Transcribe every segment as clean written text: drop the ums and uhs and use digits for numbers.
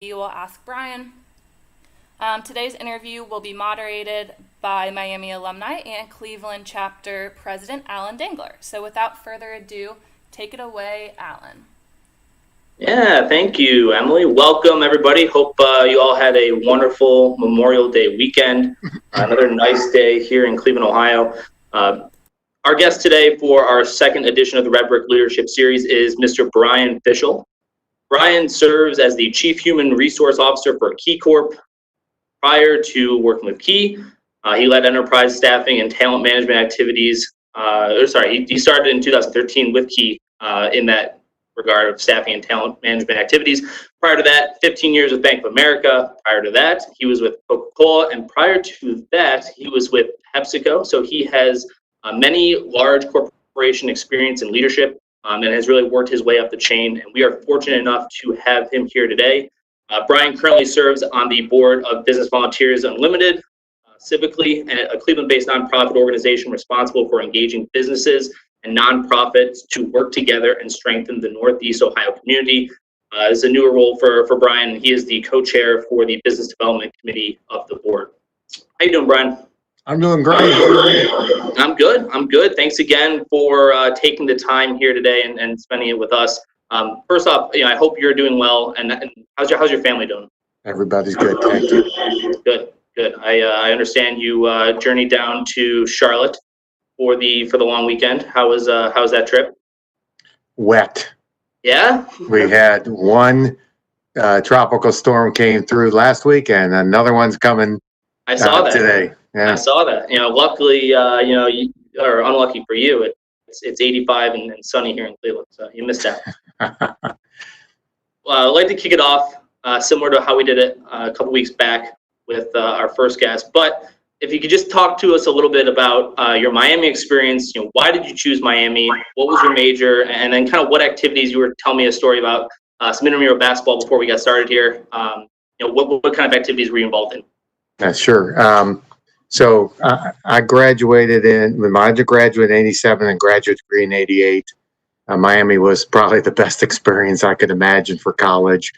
you will ask Brian. Today's interview will be moderated by Miami Alumni and Cleveland Chapter President Allen Dengler. So without further ado, take it away, Allen. Yeah, thank you, Emily. Welcome, everybody. Hope you all had a wonderful Memorial Day weekend. Another nice day here in Cleveland, Ohio. Our guest today for our second edition of the Redbrick Leadership Series is Mr. Brian Fishel. Brian serves as the Chief Human Resource Officer for Key Corp. Prior to working with Key, he led enterprise staffing and talent management activities. He started in 2013 with Key in that regard of staffing and talent management activities. Prior to that, 15 years with Bank of America. Prior to that, he was with Coca-Cola. And prior to that, he was with PepsiCo. So he has many large corporation experience in leadership and has really worked his way up the chain. And we are fortunate enough to have him here today. Brian currently serves on the board of Business Volunteers Unlimited, Civically, a Cleveland-based nonprofit organization responsible for engaging businesses and nonprofits to work together and strengthen the Northeast Ohio community. This is a newer role for Brian. He is the co-chair for the Business Development Committee of the board. How you doing, Brian? I'm doing great. I'm good. Thanks again for taking the time here today and spending it with us. First off, I hope you're doing well. And how's your family doing? Everybody's good. Thank you. Good. I understand you journeyed down to Charlotte for the long weekend. How was that trip? Wet. Yeah. We had one tropical storm came through last week, and another one's coming. I saw that today. Yeah. I saw that. Luckily, or unlucky for you, it's 85 and sunny here in Cleveland, so you missed out. I'd like to kick it off similar to how we did it a couple weeks back with our first guest. But if you could just talk to us a little bit about your Miami experience. Why did you choose Miami? What was your major? And then kind of what activities you were telling me a story about some intramural basketball before we got started here. What kind of activities were you involved in? Yeah, sure. So I graduated in 87 and graduate degree in 88. Miami was probably the best experience I could imagine for college.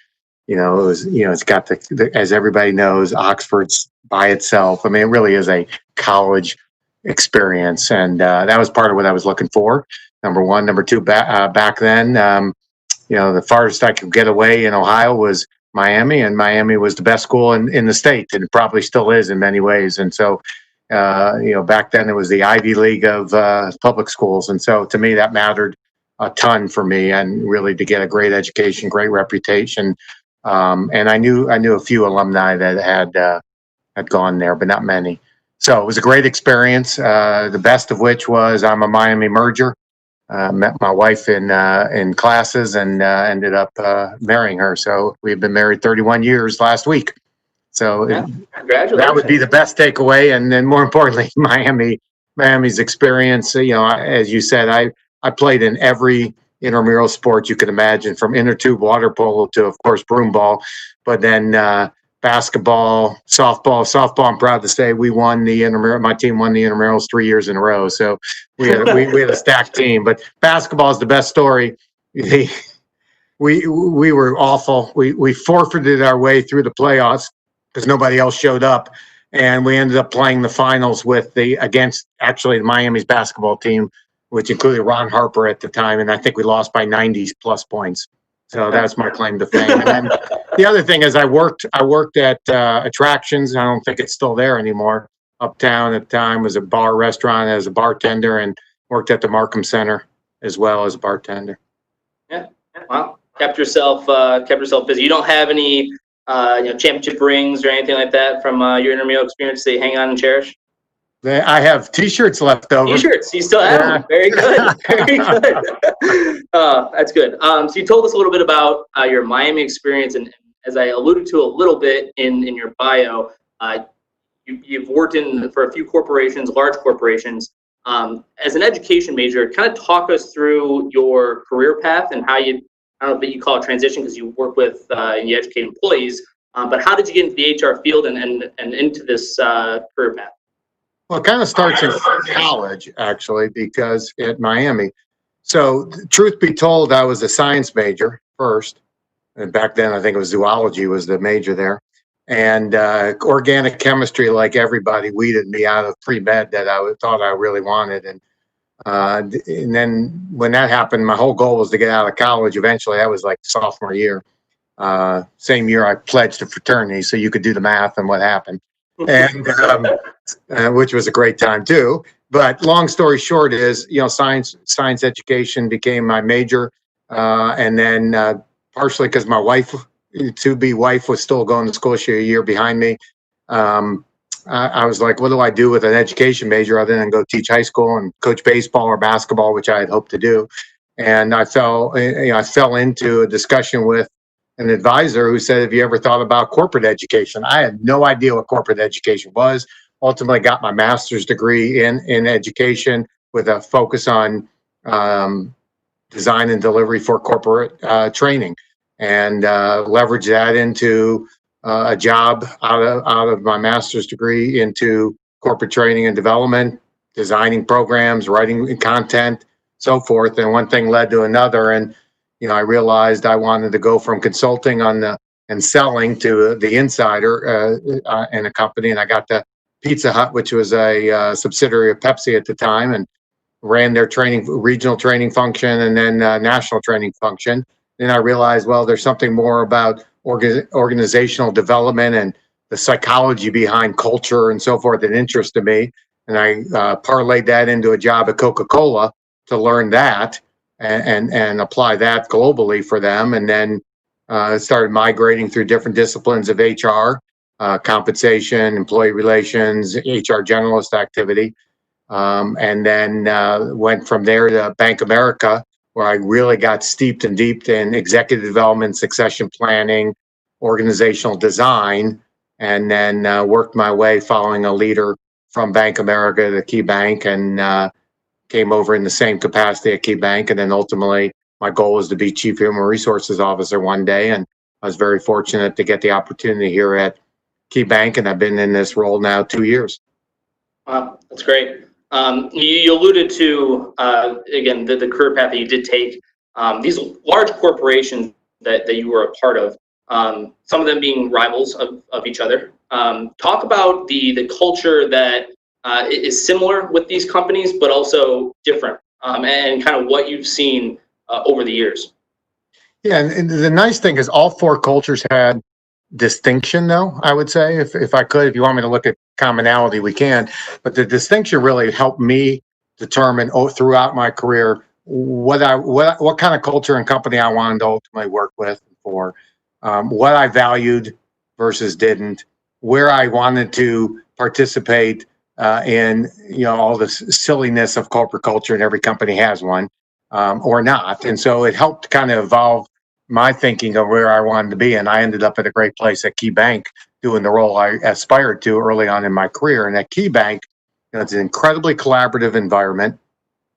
It's got as everybody knows, Oxford's by itself. I mean, it really is a college experience. And that was part of what I was looking for. Number one. Number two, back then, the farthest I could get away in Ohio was Miami, and Miami was the best school in the state, and it probably still is in many ways. And so, back then it was the Ivy League of public schools. And so to me, that mattered a ton for me, and really to get a great education, great reputation. And I knew a few alumni that had gone there, but not many. So it was a great experience. The best of which was I'm a Miami merger. Met my wife in classes and ended up marrying her. So we've been married 31 years last week. So Congratulations. That would be the best takeaway. And then more importantly, Miami's experience. As you said, I played in every intramural sport you could imagine, from inner tube water polo to, of course, broom ball. But then basketball, softball. I'm proud to say we won the intramural. My team won the intramurals 3 years in a row. So we had a stacked team. But basketball is the best story. We were awful. We forfeited our way through the playoffs because nobody else showed up, and we ended up playing the finals against Miami's basketball team, which included Ron Harper at the time, and I think we lost by 90 plus points. So that's my claim to fame. And then the other thing is I worked at Attractions. I don't think it's still there anymore. Uptown at the time was a bar restaurant as a bartender, and worked at the Markham Center as well as a bartender. Yeah, wow. Kept yourself busy. You don't have any championship rings or anything like that from your intramural experience that you hang on and cherish? I have T-shirts left over. T-shirts, you still have them. Very good, very good. That's good. So you told us a little bit about your Miami experience, and as I alluded to a little bit in your bio, you've worked for a few corporations, large corporations. As an education major, kind of talk us through your career path and how I don't know if you call it transition because you work with and you educate employees, but how did you get into the HR field and into this career path? Well, it kind of starts in college, actually, because at Miami. So truth be told, I was a science major first. And back then, I think it was zoology was the major there. And organic chemistry, like everybody, weeded me out of pre-med that I thought I really wanted. And then when that happened, my whole goal was to get out of college. Eventually, that was like sophomore year. Same year, I pledged to fraternity, so you could do the math and what happened, and which was a great time too. But long story short is, science education became my major, and then partially because my wife, to-be wife, was still going to school. She was a year behind me. I was like, what do I do with an education major other than go teach high school and coach baseball or basketball, which I had hoped to do. And I fell into a discussion with an advisor who said, have you ever thought about corporate education? I had no idea what corporate education was. Ultimately got my master's degree in education with a focus on design and delivery for corporate training, and leveraged that into a job out of my master's degree into corporate training and development, designing programs, writing content, so forth. And one thing led to another. And, I realized I wanted to go from consulting and selling to the insider in a company. And I got the Pizza Hut, which was a subsidiary of Pepsi at the time, and ran their regional training function and then national training function. Then I realized, well, there's something more about organizational development and the psychology behind culture and so forth that interested me. And I parlayed that into a job at Coca-Cola to learn that and apply that globally for them. And then started migrating through different disciplines of HR, compensation, employee relations, HR generalist activity. And then went from there to Bank America, where I really got steeped and deep in executive development, succession planning, organizational design, and then worked my way following a leader from Bank America to Key Bank, and came over in the same capacity at Key Bank. And then ultimately, my goal was to be Chief Human Resources Officer one day. And I was very fortunate to get the opportunity here at Key Bank, and I've been in this role now 2 years. Wow, that's great. You alluded to, again, the career path that you did take, these large corporations that you were a part of, some of them being rivals of each other. Talk about the culture that is similar with these companies, but also different, and kind of what you've seen over the years. Yeah, and the nice thing is all four cultures had distinction, though, I would say, if you want me to look at commonality, we can. But the distinction really helped me determine throughout my career what kind of culture and company I wanted to ultimately work with for, what I valued versus didn't, where I wanted to participate in all the silliness of corporate culture, and every company has one, or not. And so it helped kind of evolve my thinking of where I wanted to be. And I ended up at a great place at Key Bank doing the role I aspired to early on in my career. And at Key Bank, it's an incredibly collaborative environment.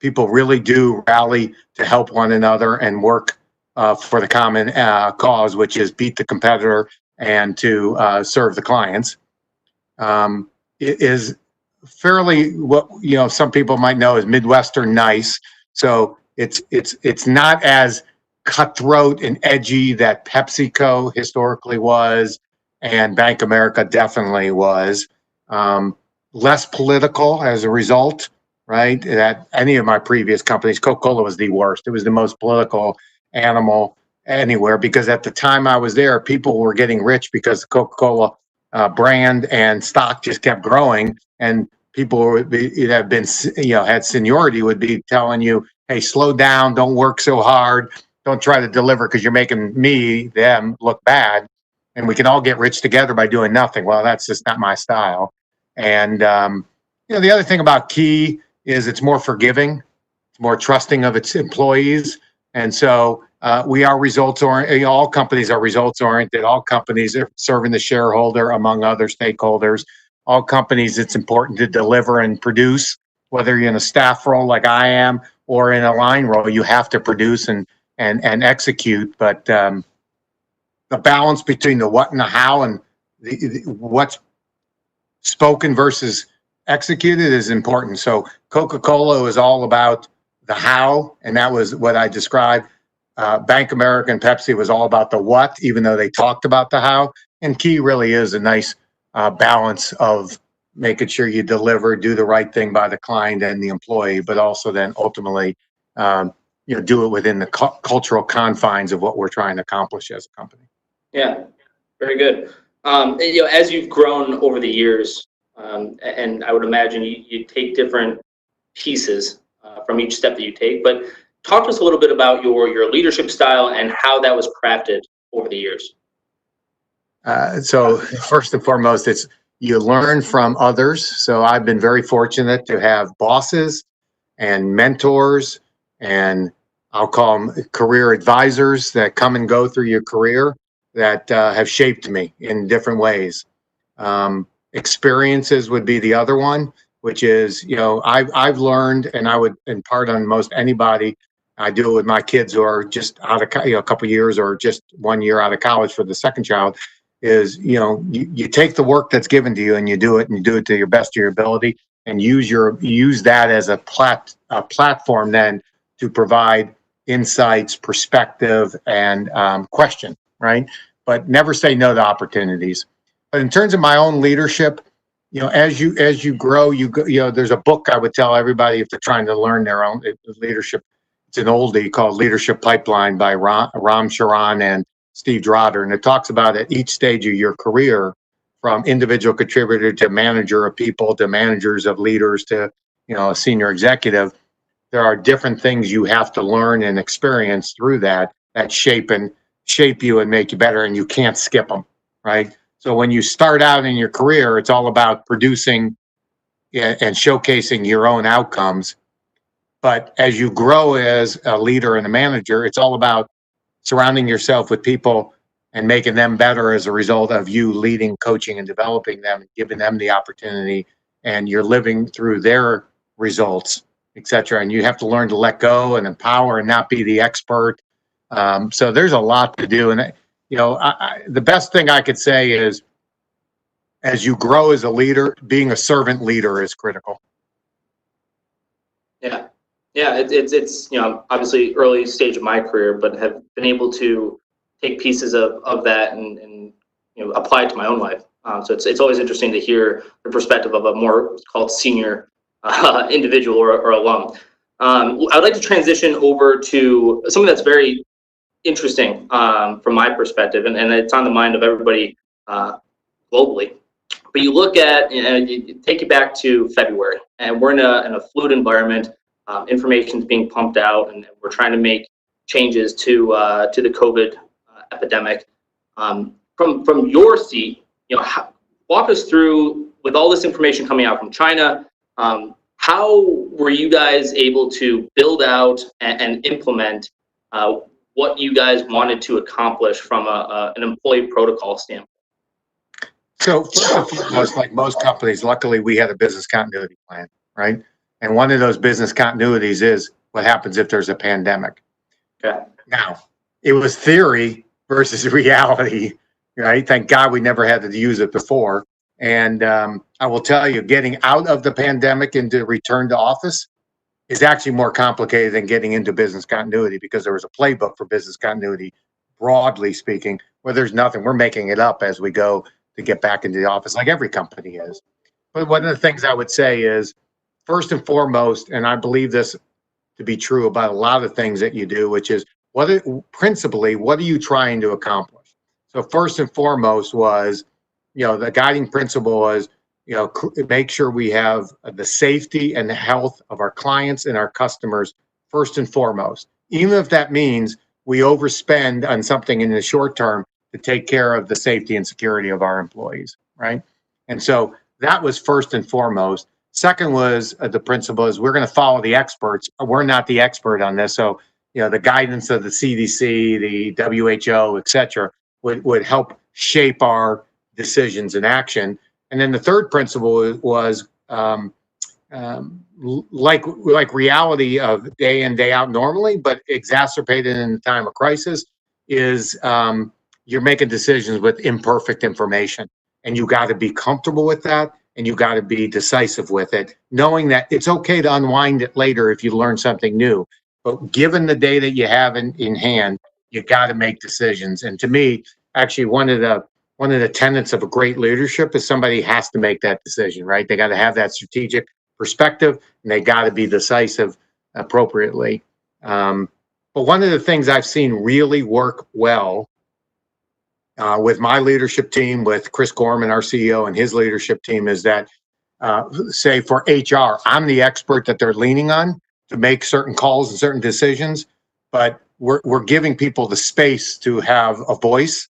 People really do rally to help one another and work for the common cause, which is beat the competitor and to serve the clients. It is fairly what some people might know as Midwestern nice. So it's not as cutthroat and edgy that PepsiCo historically was, and Bank America definitely was. Less political as a result, right? At any of my previous companies, Coca-Cola was the worst. It was the most political animal anywhere, because at the time I was there, people were getting rich because the Coca-Cola brand and stock just kept growing, and people would have been, had seniority, would be telling you, hey, slow down, don't work so hard, don't try to deliver because you're making them look bad, and we can all get rich together by doing nothing. Well, that's just not my style. And the other thing about Key is it's more forgiving, it's more trusting of its employees, and so we are results oriented. All companies are results oriented. All companies are serving the shareholder, among other stakeholders. All companies, it's important to deliver and produce, whether you're in a staff role like I am or in a line role. You have to produce and execute. But the balance between the what and the how, and what's spoken versus executed, is important. So Coca-Cola is all about the how, and that was what I described. Bank America and Pepsi was all about the what, even though they talked about the how. And Key really is a nice balance of making sure you deliver, do the right thing by the client and the employee, but also then ultimately, do it within the cultural confines of what we're trying to accomplish as a company. Yeah, very good. As you've grown over the years, and I would imagine you take different pieces from each step that you take, but talk to us a little bit about your leadership style and how that was crafted over the years. So first and foremost, it's you learn from others. So I've been very fortunate to have bosses and mentors, and I'll call them career advisors that come and go through your career that have shaped me in different ways. Experiences would be the other one, which is, I've learned, and I would impart on most anybody. I do it with my kids who are just out of, a couple years or just 1 year out of college for the second child, is, you take the work that's given to you and you do it to your best of your ability, and use that as a platform then to provide insights, perspective, and question, right? But never say no to opportunities. But in terms of my own leadership, as you grow, there's a book I would tell everybody if they're trying to learn their own leadership. It's an oldie called Leadership Pipeline by Ram Charan and Steve Drotter, and it talks about at each stage of your career, from individual contributor to manager of people to managers of leaders to a senior executive, there are different things you have to learn and experience through that shape you and make you better, and you can't skip them, right? So when you start out in your career, it's all about producing and showcasing your own outcomes. But as you grow as a leader and a manager, it's all about surrounding yourself with people and making them better as a result of you leading, coaching, and developing them, and giving them the opportunity, and you're living through their results, et cetera. And you have to learn to let go and empower and not be the expert. So there's a lot to do. And, the best thing I could say is, as you grow as a leader, being a servant leader is critical. Yeah. Yeah, it's obviously early stage of my career, but have been able to take pieces of that and apply it to my own life. So it's always interesting to hear the perspective of a more called senior individual or alum. I'd like to transition over to something that's very interesting from my perspective, and it's on the mind of everybody globally. But you look at, you take it back to February, and we're in a fluid environment. Information is being pumped out, and we're trying to make changes to the COVID epidemic. From your seat, walk us through, with all this information coming out from China, how were you guys able to build out and implement what you guys wanted to accomplish from an employee protocol standpoint? So first and foremost, like most companies, luckily we had a business continuity plan, right? And one of those business continuities is what happens if there's a pandemic. Okay. Now, it was theory versus reality, right? Thank God we never had to use it before. And I will tell you, getting out of the pandemic and to return to office is actually more complicated than getting into business continuity, because there was a playbook for business continuity, broadly speaking, where there's nothing. We're making it up as we go to get back into the office, like every company is. But one of the things I would say is, first and foremost, and I believe this to be true about a lot of things that you do, which is principally, what are you trying to accomplish? So first and foremost was, the guiding principle was, make sure we have the safety and the health of our clients and our customers first and foremost, even if that means we overspend on something in the short term to take care of the safety and security of our employees, right? And so that was first and foremost. Second was the principle is we're going to follow the experts. We're not the expert on this. So, the guidance of the CDC, the WHO, et cetera, would help shape our decisions and action. And then the third principle was like reality of day in, day out normally, but exacerbated in the time of crisis, is you're making decisions with imperfect information. And you got to be comfortable with that. And you got to be decisive with it, knowing that it's okay to unwind it later if you learn something new. but given the data you have in hand, you got to make decisions. And to me, actually, one of the tenets of a great leadership is somebody has to make that decision, right? They got to have that strategic perspective, and they got to be decisive appropriately. But one of the things I've seen really work well with my leadership team, with Chris Gorman, our CEO, and his leadership team, is that, say, for HR, I'm the expert that they're leaning on to make certain calls and certain decisions, but we're giving people the space to have a voice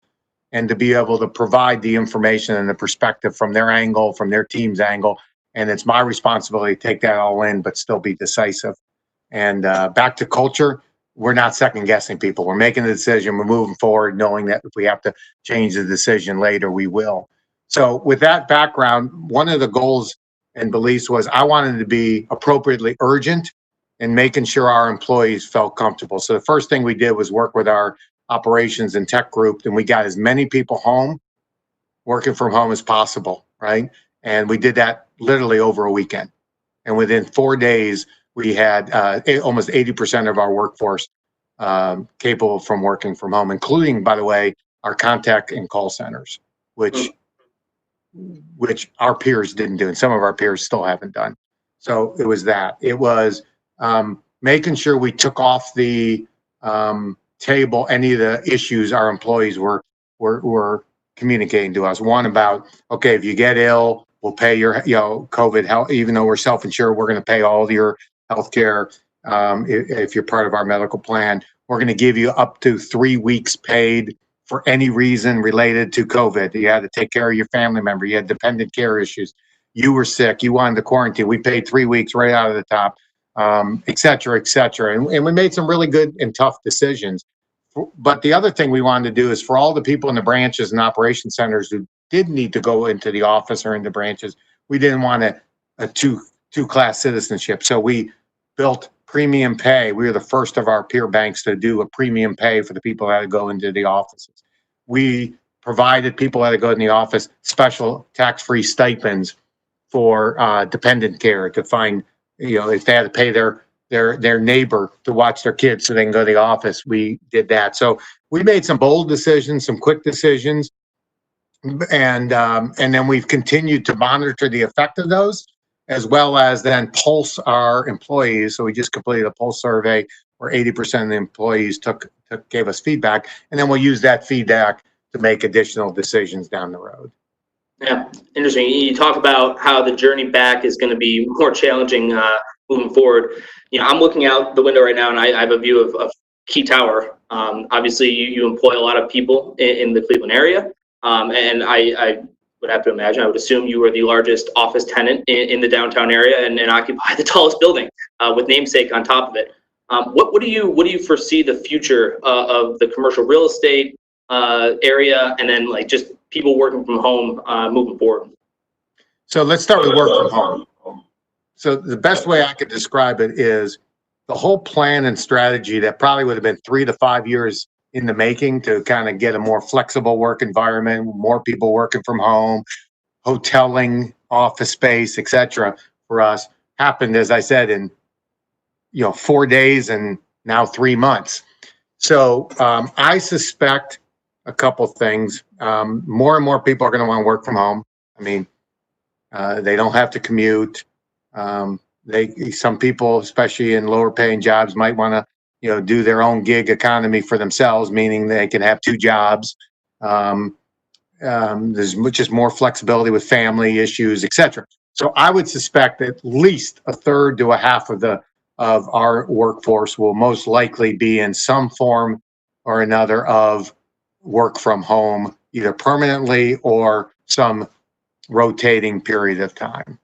and to be able to provide the information and the perspective from their angle, from their team's angle. And it's my responsibility to take that all in, but still be decisive. And back to culture, we're not second guessing people. We're making the decision, we're moving forward, knowing that if we have to change the decision later, we will. So with that background, one of the goals and beliefs was I wanted to be appropriately urgent in making sure our employees felt comfortable. So the first thing we did was work with our operations and tech group, and we got as many people home, working from home as possible, right? And we did that literally over a weekend. And within 4 days, we had almost 80% of our workforce capable from working from home, including, by the way, our contact and call centers, which our peers didn't do, and some of our peers still haven't done. So it was that. It was making sure we took off the table any of the issues our employees were communicating to us. One about, okay, if you get ill, we'll pay your COVID health, even though we're self-insured, we're going to pay all of your health care if you're part of our medical plan. We're going to give you up to 3 weeks paid for any reason related to COVID. You had to take care of your family member, you had dependent care issues, you were sick, you wanted to quarantine. We paid 3 weeks right out of the top, et cetera, et cetera. And we made some really good and tough decisions. But the other thing we wanted to do is for all the people in the branches and operation centers who did need to go into the office or into branches, we didn't want a two-class citizenship. So we built premium pay. We were the first of our peer banks to do a premium pay for the people that had to go into the offices. We provided people that had to go in the office special tax-free stipends for dependent care to find, if they had to pay their neighbor to watch their kids so they can go to the office, we did that. So we made some bold decisions, some quick decisions, and then we've continued to monitor the effect of those, as well as then pulse our employees. So we just completed a pulse survey where 80% of the employees gave us feedback, and then we'll use that feedback to make additional decisions down the road. Yeah, interesting. You talk about how the journey back is going to be more challenging moving forward. I'm looking out the window right now, and I have a view of Key Tower. Obviously, you employ a lot of people in the Cleveland area, and I would have to imagine, I would assume you are the largest office tenant in the downtown area and occupy the tallest building with namesake on top of it. What do you foresee the future of the commercial real estate area, and then just people working from home moving forward? So let's start with work from home. So the best way I could describe it is the whole plan and strategy that probably would have been 3 to 5 years in the making to kind of get a more flexible work environment, more people working from home, hoteling, office space, et cetera, for us happened, as I said, in 4 days and now 3 months. So I suspect a couple things. More and more people are going to want to work from home. I mean, they don't have to commute. Some people, especially in lower paying jobs, might want to do their own gig economy for themselves, meaning they can have 2 jobs. There's just more flexibility with family issues, et cetera. So I would suspect at least a third to a half of our workforce will most likely be in some form or another of work from home, either permanently or some rotating period of time.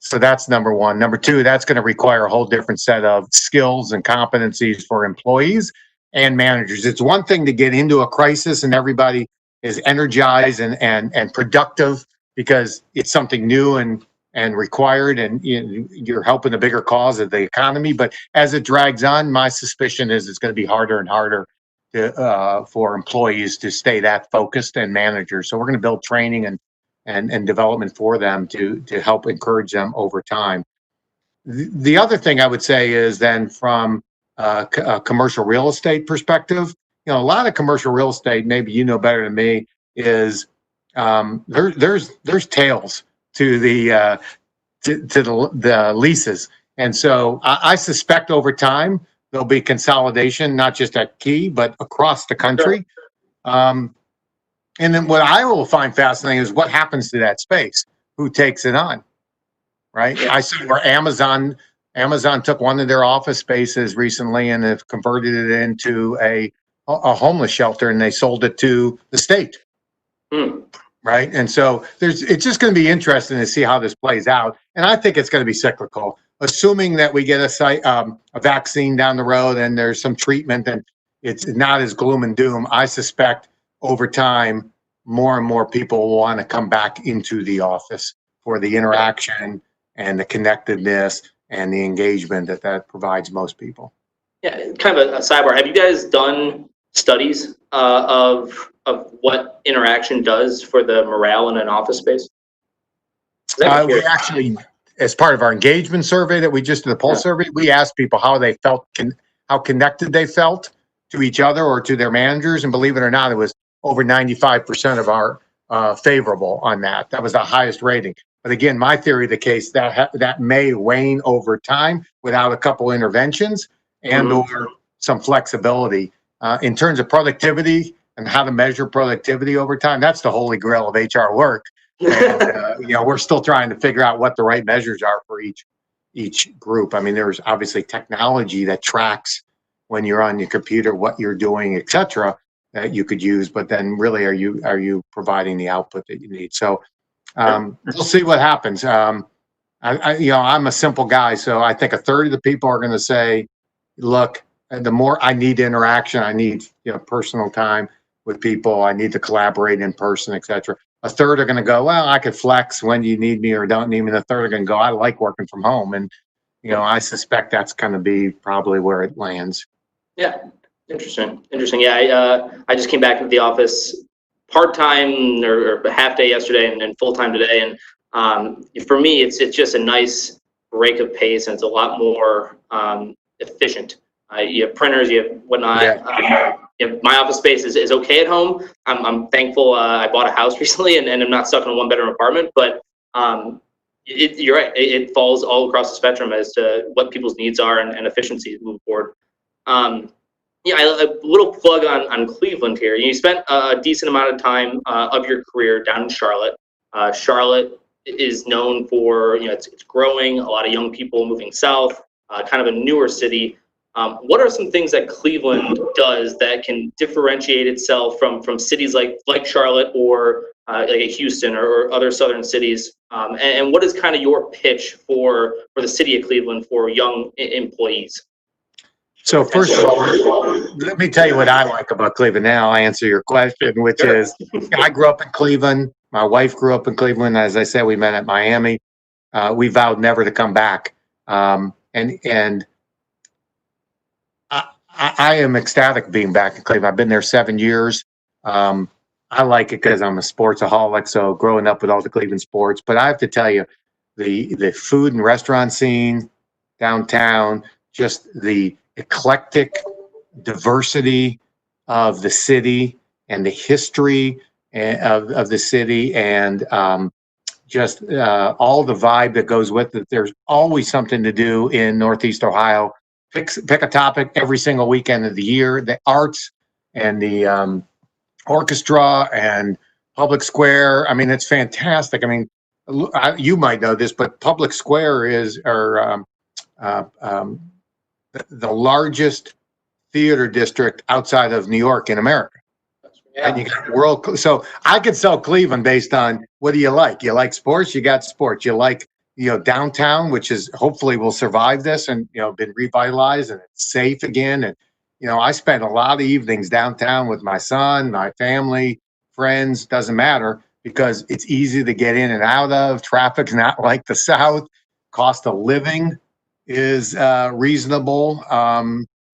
So that's number one. Number two, that's going to require a whole different set of skills and competencies for employees and managers. It's one thing to get into a crisis and everybody is energized and productive because it's something new and required, and you're helping a bigger cause of the economy. But as it drags on, my suspicion is it's going to be harder and harder for employees to stay that focused, and managers. So we're going to build training and development for them to help encourage them over time. The other thing I would say is then from commercial real estate perspective. A lot of commercial real estate, maybe you know better than me, is there's tails to the leases, and so I suspect over time there'll be consolidation, not just at Key but across the country. And then what I will find fascinating is what happens to that space. Who takes it on, right? I saw where Amazon took one of their office spaces recently and have converted it into a homeless shelter, and they sold it to the state. Right. And so it's just going to be interesting to see how this plays out. And I think it's going to be cyclical, assuming that we get a vaccine down the road and there's some treatment and it's not as gloom and doom. I suspect over time, more and more people will want to come back into the office for the interaction and the connectedness and the engagement that provides most people. Yeah, kind of a sidebar. Have you guys done studies of what interaction does for the morale in an office space? We actually, as part of our engagement survey that we just did, the pulse survey, we asked people how they felt, how connected they felt to each other or to their managers, and believe it or not, it was over 95% of our favorable on that. That was the highest rating. But again, my theory of the case that may wane over time without a couple interventions and or some flexibility in terms of productivity and how to measure productivity over time. That's the holy grail of HR work. And, we're still trying to figure out what the right measures are for each group. I mean, there's obviously technology that tracks when you're on your computer, what you're doing, et cetera, that you could use, but then really are you providing the output that you need? So we'll see what happens. I'm a simple guy, so I think a third of the people are going to say, look, the more I need interaction, I need personal time with people, I need to collaborate in person, et cetera. A third are going to go, well, I could flex when you need me or don't need me. And a third are going to go, I like working from home. And I suspect that's going to be probably where it lands. Yeah. Interesting. Yeah, I just came back into the office part-time or half day yesterday and full-time today. And for me, it's just a nice break of pace, and it's a lot more efficient. You have printers, you have whatnot. My office space is okay at home. I'm thankful I bought a house recently and I'm not stuck in a one-bedroom apartment. But you're right. It falls all across the spectrum as to what people's needs are and efficiency moving forward. A little plug on Cleveland here. You spent a decent amount of time of your career down in Charlotte. Charlotte is known for, it's growing, a lot of young people moving south, kind of a newer city. What are some things that Cleveland does that can differentiate itself from cities like Charlotte or like a Houston or other southern cities? And what is kind of your pitch for the city of Cleveland for young employees? So first of all, let me tell you what I like about Cleveland. Now I'll answer your question, which is I grew up in Cleveland. My wife grew up in Cleveland. As I said, we met at Miami. We vowed never to come back. And I am ecstatic being back in Cleveland. I've been there 7 years. I like it because I'm a sportsaholic. So growing up with all the Cleveland sports, but I have to tell you, the food and restaurant scene downtown, just the eclectic diversity of the city and the history of the city and just all the vibe that goes with it. There's always something to do in Northeast Ohio. Pick a topic every single weekend of the year. The arts and the orchestra and Public Square. I mean, it's fantastic. I mean, you might know this, but Public Square is the largest theater district outside of New York in America. Yeah. And you got so I could sell Cleveland based on what do you like? You like sports? You got sports. You like downtown, which is hopefully will survive this and been revitalized and it's safe again. And I spent a lot of evenings downtown with my son, my family, friends. Doesn't matter because it's easy to get in and out of. Traffic's not like the South. Cost of living is reasonable.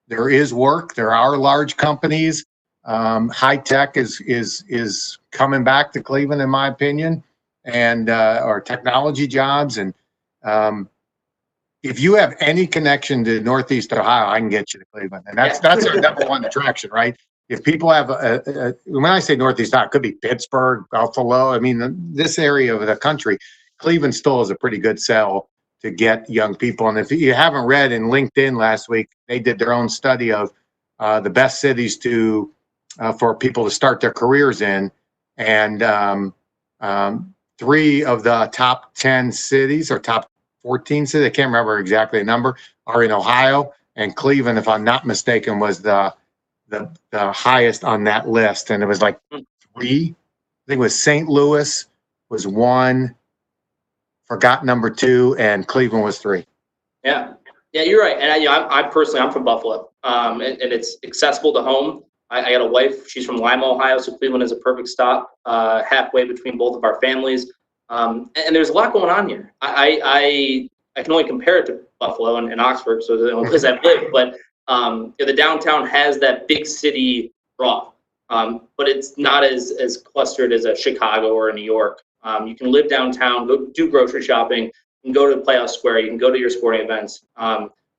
There is work. There are large companies. High tech is coming back to Cleveland, in my opinion, and or technology jobs. And if you have any connection to Northeast Ohio, I can get you to Cleveland, and that's our number one attraction, right? If people have when I say Northeast Ohio, it could be Pittsburgh, Buffalo. I mean, this area of the country, Cleveland still is a pretty good sell to get young people. And if you haven't read in LinkedIn last week, they did their own study of the best cities to for people to start their careers in, and 3 of the top 10 cities or top 14 cities, I can't remember exactly the number, are in Ohio, and Cleveland, if I'm not mistaken, was the highest on that list. And it was like 3. I think it was St. Louis was 1, forgot number 2, and Cleveland was 3. Yeah, you're right. And I'm personally, I'm from Buffalo, and it's accessible to home. I got a wife, she's from Lima, Ohio, so Cleveland is a perfect stop, halfway between both of our families. And there's a lot going on here. I can only compare it to Buffalo and Oxford, so the only place I've lived, but the downtown has that big city draw, but it's not as clustered as a Chicago or a New York. You can live downtown, go do grocery shopping, you can go to Playhouse Square, you can go to your sporting events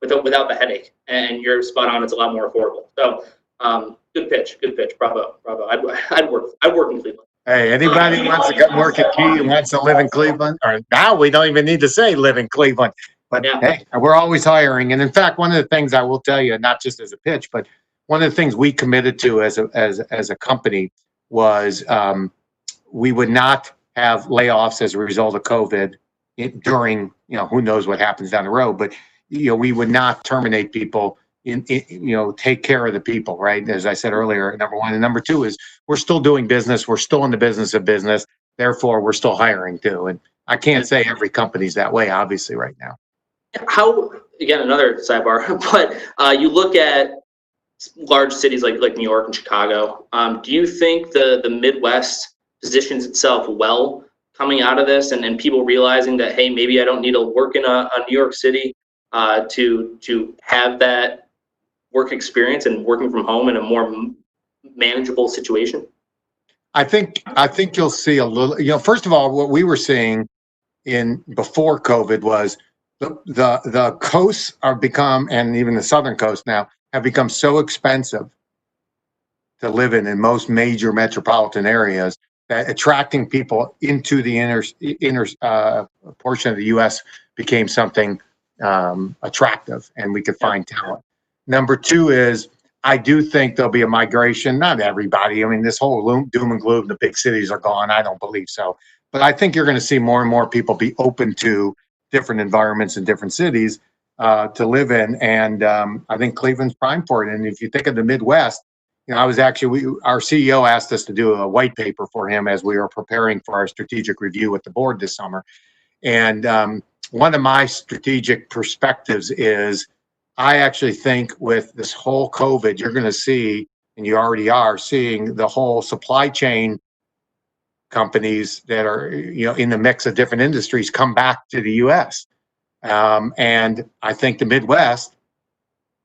without the headache, and you're spot on. It's a lot more affordable. So good pitch, bravo. I'd work in Cleveland. Hey, anybody who wants to come work at Key and wants to live in Cleveland, or now we don't even need to say live in Cleveland, but hey, we're always hiring. And in fact, one of the things I will tell you, not just as a pitch, but one of the things we committed to as a company was we would not have layoffs as a result of COVID during, who knows what happens down the road, but we would not terminate people. Take care of the people, right? As I said earlier, number 1. And number 2 is we're still doing business. We're still in the business of business. Therefore, we're still hiring too. And I can't say every company's that way, obviously, right now. How, again, another sidebar, but you look at large cities like New York and Chicago. Do you think the Midwest positions itself well coming out of this, and people realizing that, hey, maybe I don't need to work in a New York City to have that work experience and working from home in a more manageable situation? I think you'll see a little, first of all, what we were seeing before COVID was the coasts and even the southern coast now have become so expensive to live in most major metropolitan areas that attracting people into the inner portion of the U.S. became something attractive, and we could find talent. Number 2 is I do think there'll be a migration. Not everybody. I mean, this whole doom and gloom, the big cities are gone. I don't believe so. But I think you're going to see more and more people be open to different environments in different cities to live in. And I think Cleveland's prime for it. And if you think of the Midwest, I was actually, our CEO asked us to do a white paper for him as we were preparing for our strategic review with the board this summer. And one of my strategic perspectives is I actually think with this whole COVID, you're going to see, and you already are seeing, the whole supply chain companies that are, in the mix of different industries come back to the U.S. And I think the Midwest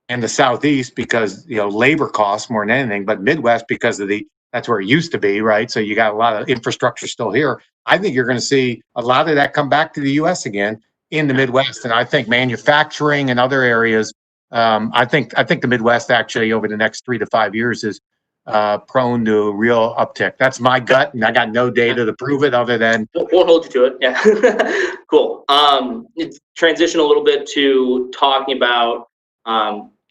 and the Southeast, because, labor costs more than anything, but Midwest because of that's where it used to be, right? So you got a lot of infrastructure still here. I think you're going to see a lot of that come back to the U.S. again in the Midwest. And I think manufacturing and other areas, I think the Midwest actually over the next 3 to 5 years is prone to a real uptick. That's my gut, and I got no data to prove it other than. Won't hold you to it. Yeah. Cool. Let's transition a little bit to talking about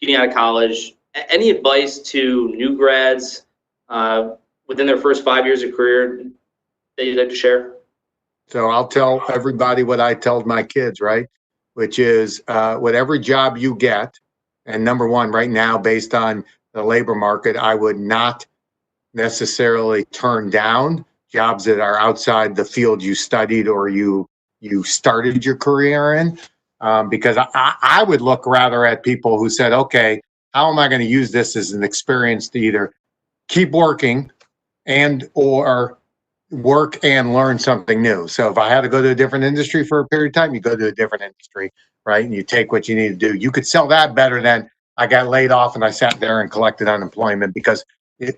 getting out of college. Any advice to new grads within their first 5 years of career that you'd like to share? So I'll tell everybody what I told my kids, right? Which is whatever job you get, and number 1 right now, based on the labor market, I would not necessarily turn down jobs that are outside the field you studied or you started your career in, because I would look rather at people who said, okay, how am I going to use this as an experience to either keep working and or work and learn something new. So if I had to go to a different industry for a period of time, you go to a different industry, right? And you take what you need to do. You could sell that better than I got laid off and I sat there and collected unemployment because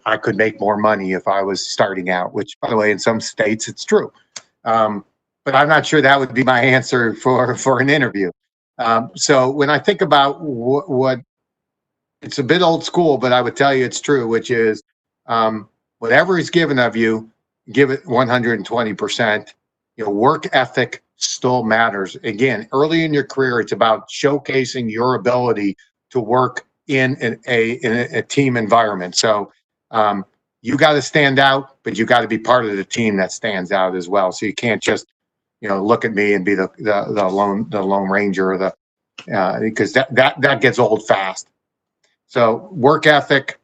I could make more money if I was starting out, which, by the way, in some states, it's true. But I'm not sure that would be my answer for an interview. So when I think about what it's a bit old school, but I would tell you it's true, which is whatever is given of you, give it 120%. Work ethic still matters. Again, early in your career, it's about showcasing your ability to work in a team environment. So you got to stand out, but you got to be part of the team that stands out as well. So you can't just look at me and be the lone ranger or because that gets old fast. So work ethic,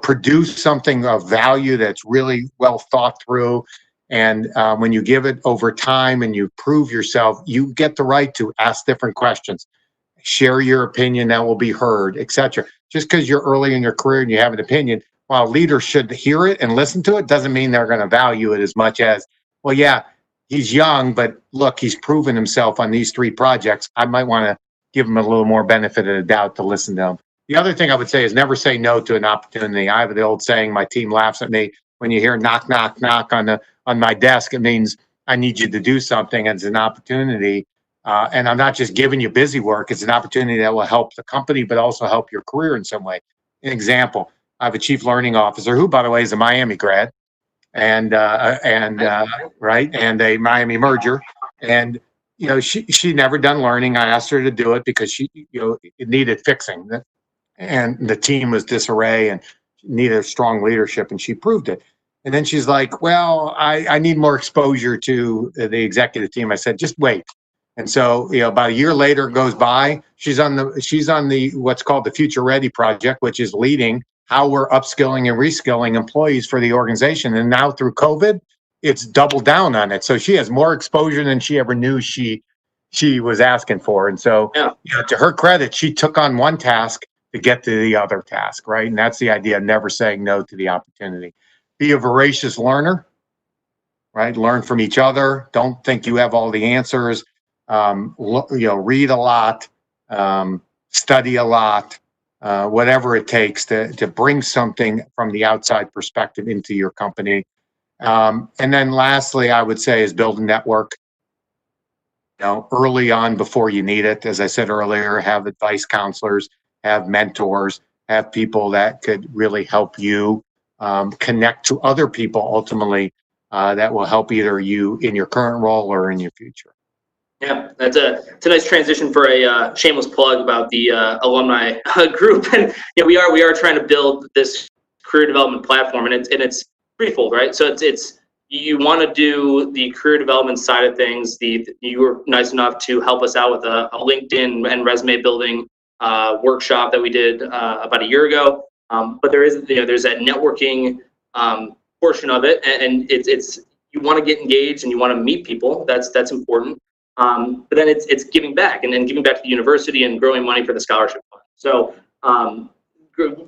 produce something of value that's really well thought through. And when you give it over time and you prove yourself, you get the right to ask different questions, share your opinion that will be heard, etc. Just because you're early in your career and you have an opinion, while leaders should hear it and listen to it, doesn't mean they're going to value it as much as, well, yeah, he's young, but look, he's proven himself on these 3 projects. I might want to give him a little more benefit of the doubt to listen to him. The other thing I would say is never say no to an opportunity. I have the old saying, my team laughs at me, when you hear knock, knock, knock on my desk, it means I need you to do something. It's an opportunity. And I'm not just giving you busy work. It's an opportunity that will help the company, but also help your career in some way. An example, I have a chief learning officer who, by the way, is a Miami grad and a Miami merger. And, she never done learning. I asked her to do it because it needed fixing. And the team was disarray and needed strong leadership, and she proved it. And then she's like, well, I need more exposure to the executive team. I said, just wait. And so, about a year later goes by, she's on the what's called the Future Ready project, which is leading how we're upskilling and reskilling employees for the organization. And now through COVID, it's doubled down on it. So she has more exposure than she ever knew she was asking for. And so, to her credit, she took on one task to get to the other task, right? And that's the idea of never saying no to the opportunity. Be a voracious learner, right? Learn from each other. Don't think you have all the answers. Read a lot, study a lot, whatever it takes to bring something from the outside perspective into your company. And then lastly, I would say is build a network. Early on before you need it. As I said earlier, have advice counselors, have mentors, have people that could really help you connect to other people ultimately that will help either you in your current role or in your future. Yeah, it's a nice transition for a shameless plug about the Alumni Group. And we are trying to build this career development platform, and it's threefold, right? So it's you want to do the career development side of things. You were nice enough to help us out with a LinkedIn and resume building workshop that we did about a year ago. But there's that networking portion of it, and it's you want to get engaged and you want to meet people. That's important. But then it's giving back and then giving back to the university and growing money for the scholarship fund. So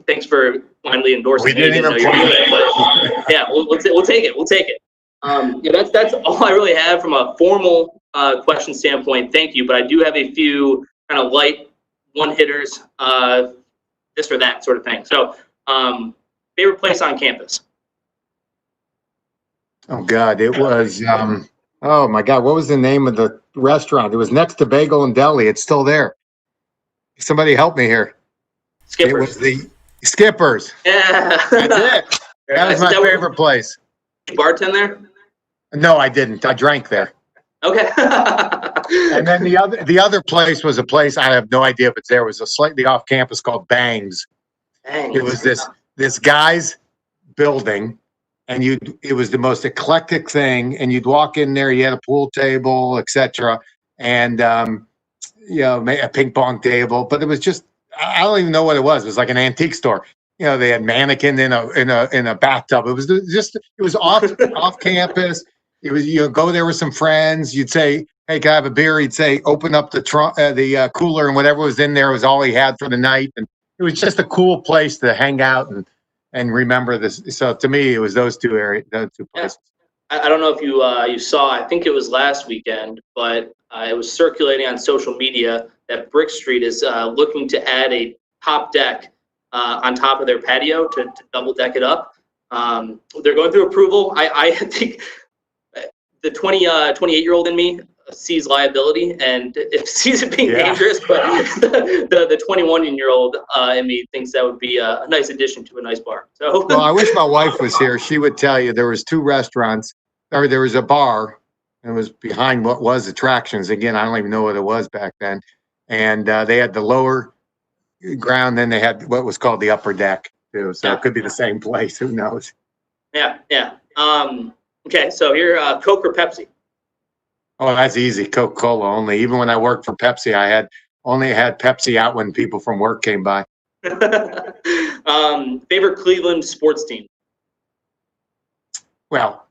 thanks for finally endorsing. We didn't even plan it, but yeah, we'll take it. We'll take it. That's all I really have from a formal question standpoint. Thank you, but I do have a few kind of light one-hitters, this or that sort of thing. So, favorite place on campus? Oh God, it was. Oh my God, what was the name of the restaurant? It was next to Bagel and Deli. It's still there. Somebody help me here. Skippers. It was the Skippers. Yeah, that's it. That was my favorite place. Bartend there? No, I didn't. I drank there. Okay. And then the other place was a place, I have no idea if it's there. It was a slightly off campus called Bangs. It was this guy's building, and it was the most eclectic thing. And you'd walk in there, you had a pool table, etc., and a ping pong table. But it was just, I don't even know what it was. It was like an antique store. They had mannequin in a bathtub. It was off campus. It was, go there with some friends. You'd say, hey, can I have a beer? He'd say, open up the cooler, and whatever was in there was all he had for the night. And it was just a cool place to hang out and remember this. So to me, it was those two places. Yeah. I don't know if you saw, I think it was last weekend, but it was circulating on social media that Brick Street is looking to add a top deck on top of their patio to double deck it up. They're going through approval. I think the 28-year-old in me sees liability and it sees it being dangerous, but the 21-year-old in me thinks that would be a nice addition to a nice bar. So, well, I wish my wife was here. She would tell you there was two restaurants, or there was a bar, and it was behind what was Attractions. Again, I don't even know what it was back then. And they had the lower ground, then they had what was called the upper deck too. So it could be the same place. Who knows? Yeah. Okay, so here, Coke or Pepsi? Oh, that's easy. Coca-Cola only. Even when I worked for Pepsi, I only had Pepsi out when people from work came by. Favorite Cleveland sports team? Well,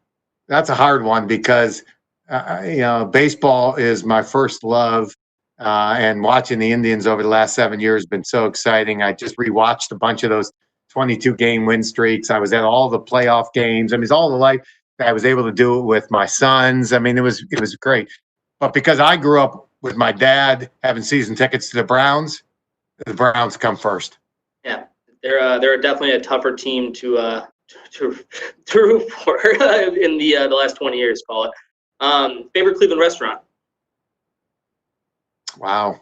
that's a hard one because baseball is my first love, and watching the Indians over the last 7 years has been so exciting. I just rewatched a bunch of those 22-game win streaks. I was at all the playoff games. I mean, it's all the life. I was able to do it with my sons. I mean, it was great. But because I grew up with my dad having season tickets to the Browns come first. Yeah, they're definitely a tougher team to root for in the last 20 years. Call it. Favorite Cleveland restaurant? Wow.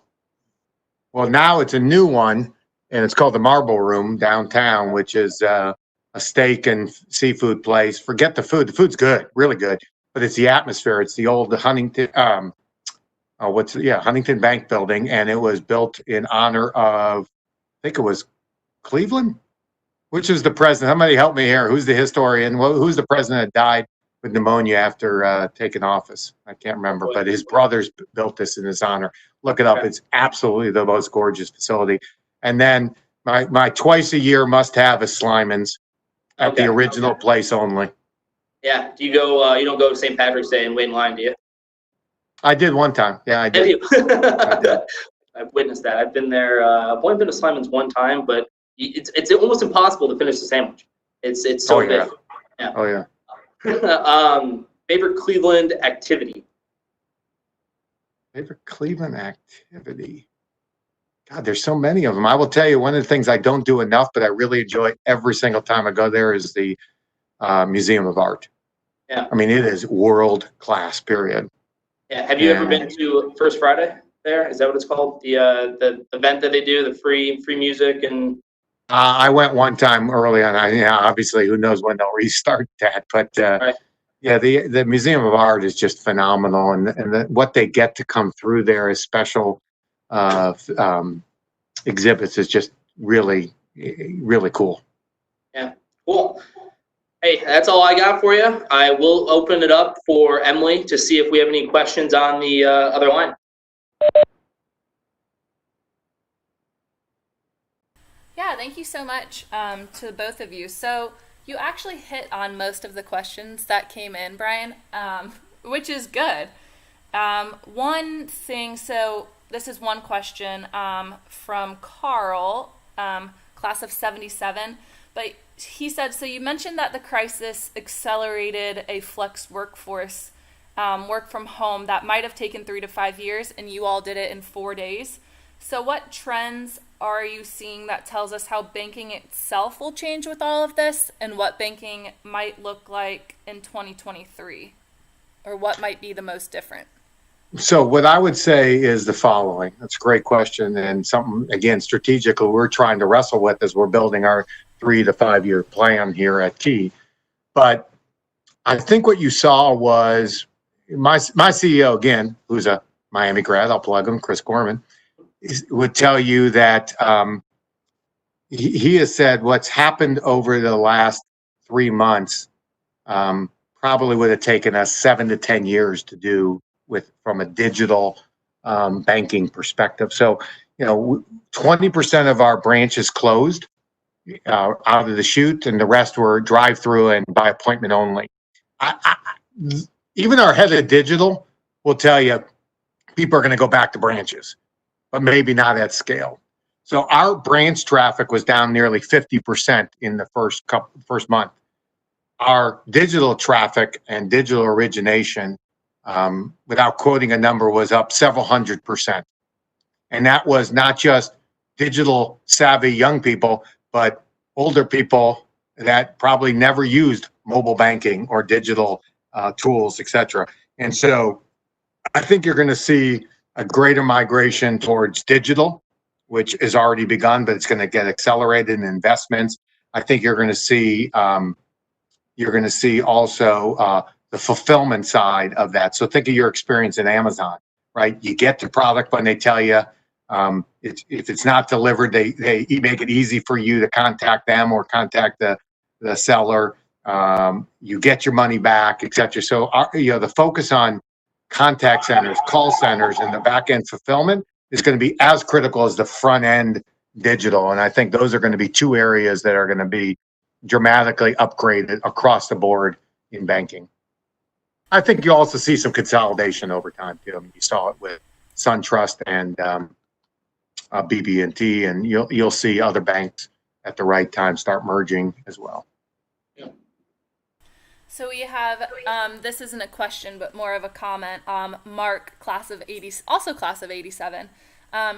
Well, now it's a new one, and it's called the Marble Room downtown, which is a steak and seafood place. Forget the food. The food's good, really good, but it's the atmosphere. It's the old Huntington, Huntington Bank building, and it was built in honor of, I think it was Cleveland, which is the president. Somebody help me here. Who's the historian? Who's the president that died with pneumonia after taking office? I can't remember, but his brothers built this in his honor. Look it up. It's absolutely the most gorgeous facility. And then my twice a year must have is Slyman's at the original place only. Yeah. Do you go? You don't go to St. Patrick's Day and wait in line, do you? I did one time. Yeah, I did. I did. I've witnessed that. I've been there. I've only been to Slyman's one time, but it's almost impossible to finish the sandwich. It's so big. Yeah. Oh yeah. Favorite Cleveland activity? Favorite Cleveland activity? God, there's so many of them. I will tell you, one of the things I don't do enough, but I really enjoy every single time I go there, is the Museum of Art. Yeah. I mean, it is world class, period. Yeah. Have you ever been to First Friday there? Is that what it's called? The event that they do, the free music and. I went one time early on. Obviously, who knows when they'll restart that? But right. Yeah, the Museum of Art is just phenomenal, and what they get to come through there as special exhibits is just really, really cool. Yeah, cool. Hey, that's all I got for you. I will open it up for Emily to see if we have any questions on the other line. Yeah, thank you so much to both of you. So you actually hit on most of the questions that came in, Brian, which is good. One thing, so this is one question from Carl, class of 77, but he said, so you mentioned that the crisis accelerated a flex workforce, work from home that might have taken 3 to 5 years, and you all did it in 4 days. So what trends are you seeing that tells us how banking itself will change with all of this, and what banking might look like in 2023, or what might be the most different? So what I would say is the following. That's a great question, and something, again, strategically we're trying to wrestle with as we're building our 3 to 5 year plan here at Key. But I think what you saw was my CEO, again, who's a Miami grad, I'll plug him, Chris Gorman, would tell you that he has said what's happened over the last 3 months probably would have taken us 7 to 10 years to do from a digital banking perspective. So, 20% of our branches closed out of the chute, and the rest were drive-through and by appointment only. Even our head of digital will tell you people are going to go back to branches, but maybe not at scale. So our branch traffic was down nearly 50% in the first month. Our digital traffic and digital origination, without quoting a number, was up several 100%. And that was not just digital savvy young people, but older people that probably never used mobile banking or digital tools, et cetera. And so I think you're going to see a greater migration towards digital, which has already begun, but it's going to get accelerated in investments. I think you're going to see also the fulfillment side of that. So think of your experience in Amazon, right? You get the product when they tell you. If it's not delivered, they make it easy for you to contact them or contact the seller. You get your money back, etc. So the focus on contact centers, call centers, and the back end fulfillment is going to be as critical as the front end digital. And I think those are going to be two areas that are going to be dramatically upgraded across the board in banking. I think you also see some consolidation over time too. I mean, you saw it with SunTrust and BB&T, and you'll see other banks at the right time start merging as well. Yeah. So we have, this isn't a question, but more of a comment. Mark, class of 87.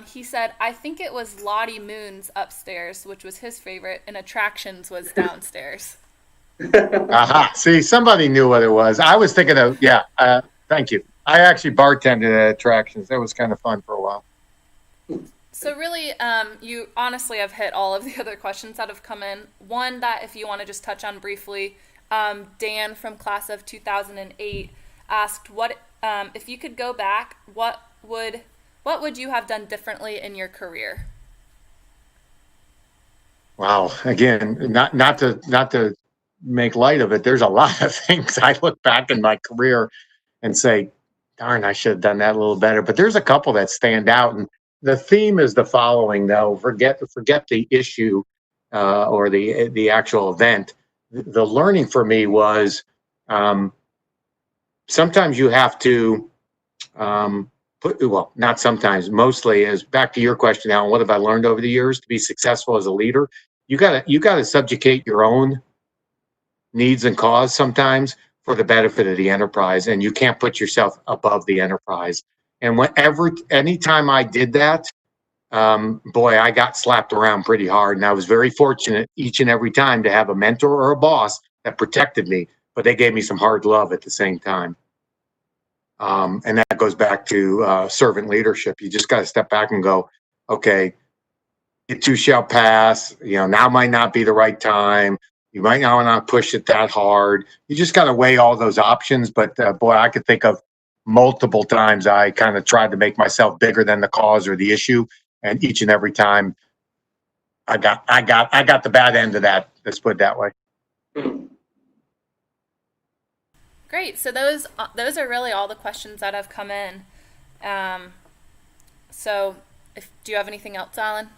He said, I think it was Lottie Moon's upstairs, which was his favorite, and Attractions was downstairs. Aha. See, somebody knew what it was. I was thinking of, thank you. I actually bartended at Attractions. That was kind of fun for a while. So really, you honestly have hit all of the other questions that have come in. One that if you want to just touch on briefly, Dan from class of 2008 asked, "What if you could go back? What would you have done differently in your career?" Wow. Again, not to make light of it. There's a lot of things I look back in my career and say, "Darn, I should have done that a little better." But there's a couple that stand out, and the theme is the following. Though, forget the issue or the actual event. The learning for me was sometimes you have to not sometimes, mostly, is back to your question, Alan, what have I learned over the years to be successful as a leader? You gotta subjugate your own needs and cause sometimes for the benefit of the enterprise, and you can't put yourself above the enterprise. And anytime I did that, I got slapped around pretty hard, and I was very fortunate each and every time to have a mentor or a boss that protected me, but they gave me some hard love at the same time. And that goes back to servant leadership. You just got to step back and go, okay, it too shall pass. Now might not be the right time. You might not want to push it that hard. You just got to weigh all those options. But I could think of multiple times I kind of tried to make myself bigger than the cause or the issue, and each and every time I got the bad end of that. Let's put it that way. Great. So those are really all the questions that have come in. So do you have anything else, Allen?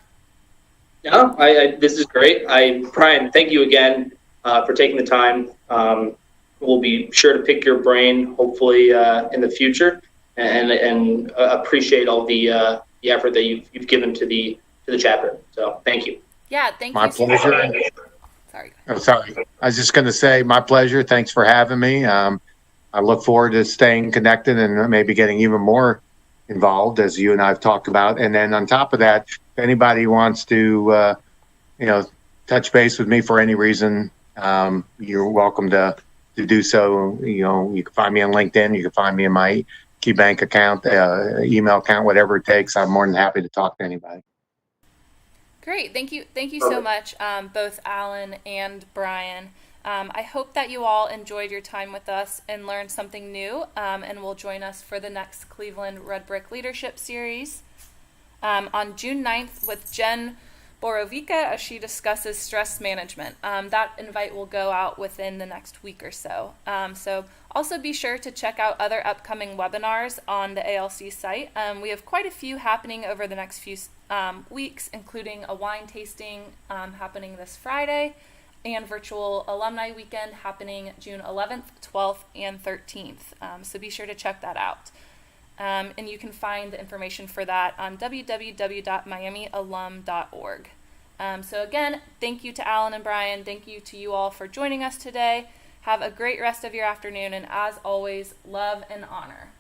No, this is great. Brian, thank you again for taking the time. We'll be sure to pick your brain, hopefully in the future, and appreciate all the effort that you've given to the chapter. So thank you. Yeah, thank you. My pleasure. Sorry. Oh, sorry. I was just going to say my pleasure. Thanks for having me. I look forward to staying connected and maybe getting even more involved, as you and I have talked about. And then on top of that, if anybody wants to, touch base with me for any reason, you're welcome to do so. You can find me on LinkedIn. You can find me in my KeyBank account, email account, whatever it takes. I'm more than happy to talk to anybody. Great. Thank you so much, both Allen and Brian. I hope that you all enjoyed your time with us and learned something new, and will join us for the next Cleveland Redbrick Leadership Series on June 9th with Jen Borovica as she discusses stress management. That invite will go out within the next week or so. So also be sure to check out other upcoming webinars on the ALC site. We have quite a few happening over the next few weeks, including a wine tasting happening this Friday, and virtual alumni weekend happening June 11th, 12th, and 13th. So be sure to check that out. And you can find the information for that on www.miamialum.org. So again, thank you to Allen and Brian. Thank you to you all for joining us today. Have a great rest of your afternoon, and as always, love and honor.